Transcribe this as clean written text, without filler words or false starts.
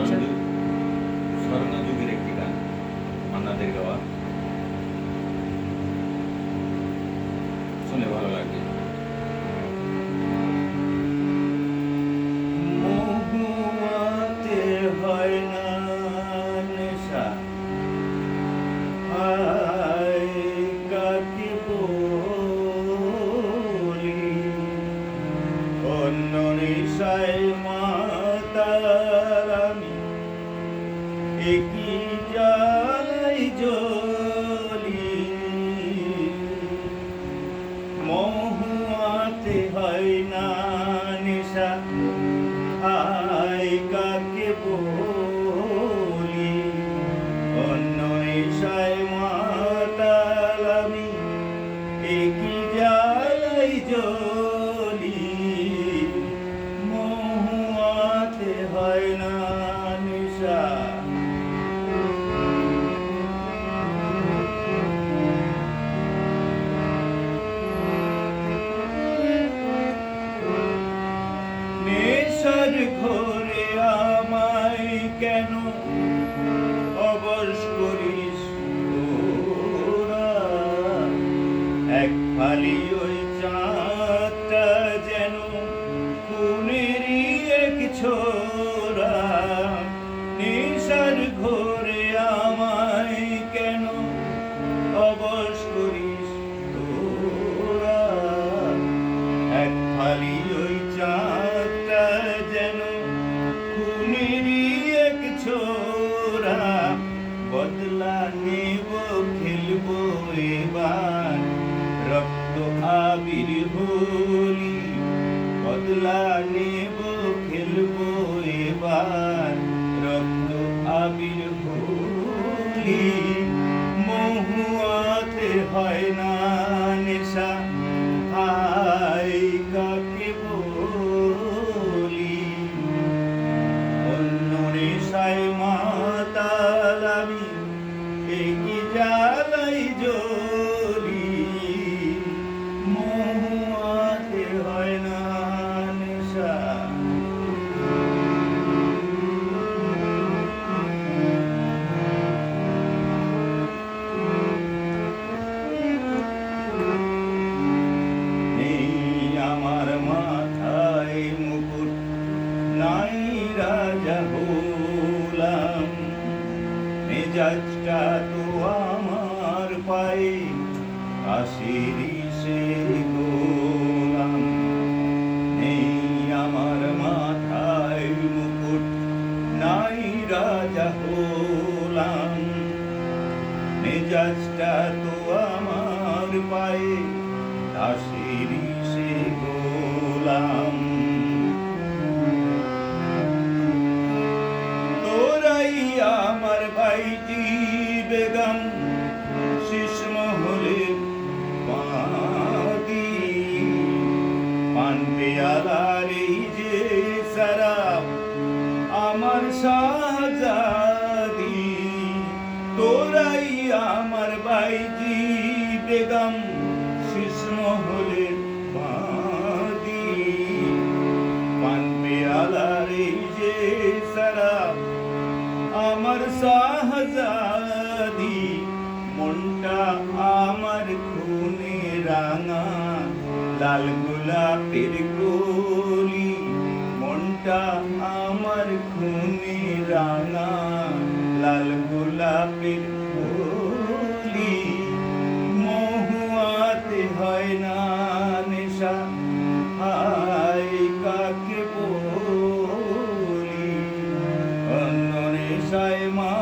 আচ্ছা। স্বর্ণযুগের একটি গান, মান্নাদের গাওয়া। শুনে ভালো লাগবে। মহুয়াতে হয় না নেশা, হায় কাকে বলি, অন্য নেশায় মাতাল আমি, একই জ্বালাই জ্বলি। মহুয়াতে হয় না নেশা, হায় কাকে বলি, অন্য নেশায় মাতাল আমি, একই জ্বালাই জ্বলি। মহুয়াতে হয় না নেশা। নেশার ঘরে আমায় কেন অবশ করিস তোরা, এক ফালি ওই চাঁদটা যেন খুনেরই এক ছোরা। নেশার ঘরে আমায় কেন অবশ করিস তোরা, এক ফালি ওই চাঁদটা যেন খুনেরই এক ছোরা। বদলা নেব খেলব এবার রক্ত আবির হোলি, বদলা নেব খেলব এবার রক্ত আবির হোলি। মহুয়াতে হয় না নেশা, হায় কাকে বলি, অন্য নেশায় মাতাল আমি, একই জ্বালাই জ্বলি। মহুয়াতে হয় না নেশা। নেই আমার মাথায় মুকুট, নাই রাজা হলাম, মেজাজটা তো আমার পায়ে কাশিরি সে গোলাম। নেই আমার মাথায় মুকুট, নাই রাজা হলাম, মেজাজটা তো আমার পায়ে কাশিরি সে গোলাম। তোরাই আমার ভাইটি বেগম, শিশমহলের বাঁধি, পান পেয়ালার এই যে শরাব আমার শাহজাদি। তোরাই আমার ভাইটি বেগম, শিশমহলের বাঁধি, পান পেয়ালার এই যে শরাব আমার শাহজাদি। মনটা আমার খুনে রাঙা, লাল গোলাপের কলি, মনটা আমার খুনে রাঙা, লাল গোলাপের কলি। মহুয়াতে হয় না নেশা, হায় কাকে বলি, অন্য নেশায় মা